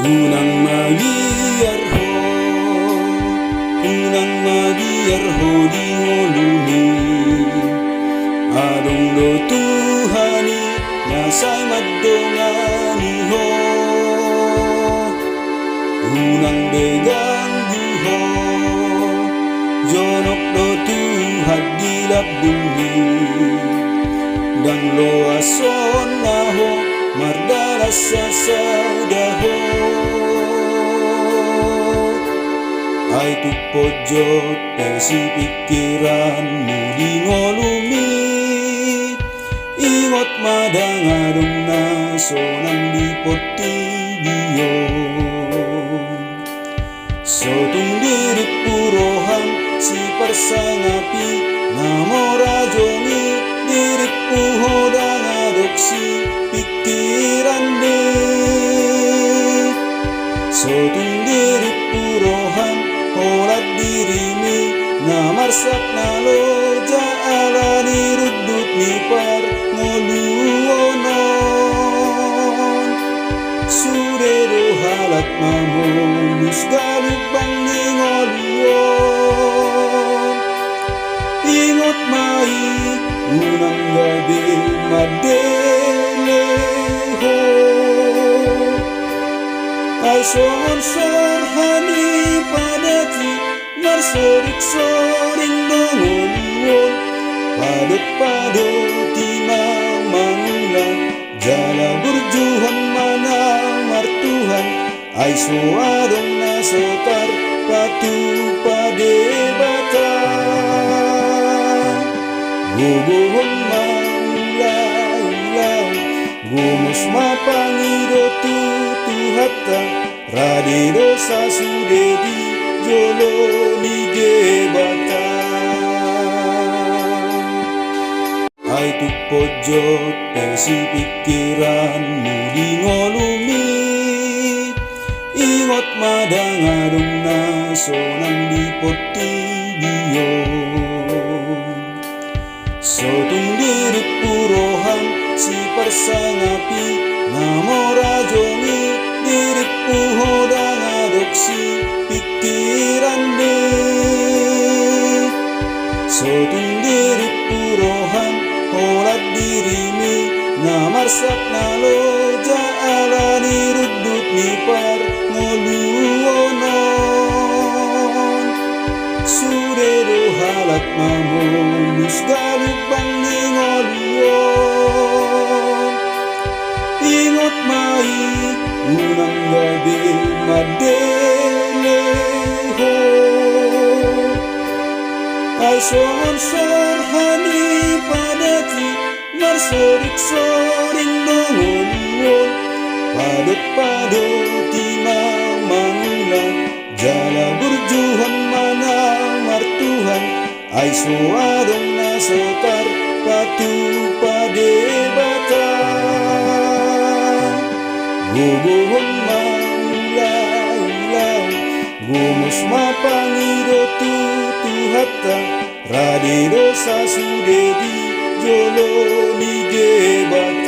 Unang magiarho, unang magiarho di ngoluni. Adong do Tuhani nasay madongani ho. Unang begang buho, jonok do Tuhan dilap bumi. Dang lo ason naho mardaras sa daho. Ay tukpojot pesi pikiranmu di ngolumi. Ingot madangarong nasonang di portibiyon. Sotung dirit purohan si persangapi namorajongi dirit puhodang adopsi pikiran de. Sotung dirit purohan holat dirimi namarsak naloja alani rudut ni par ngoluonon. Surero halat mamonus galubang ni ngoluon. Ingot mai unang gabi madeleho. Ay son hani padati marsorik-soring nongoluon. Padot-padot timamanglang jala burjuhan manamar Tuhan. Ay suarong nasotar patu padebata. Guguhon maulau-lau gumus mapangido tutuhata. Radido sasudedi jolo ni gebata. Ay tukpojot pesi pikiranmu di ngolumi. Ingot madangarong nasonang di portibiyon. Sotung dirit purohan si persangapi namorajongi dirit puhodang adopsi pikiran de. Sotung dirit purohan holat dirimi namarsak naloja alani rudut ni par ngoluonon. Surero halat mamonus galubang ni ngoluon. Ingot mai unang gabi madeleho. Ay son hani padati marsorik-soring nongoluon. Padot-padot timamanglang jala burjuhan manamar Tuhan. Ay suarong nasotar patu padebata. Guguhon maulau-lau gumus mapangido tutuhata. Radido sasudedi jolo ni gebata.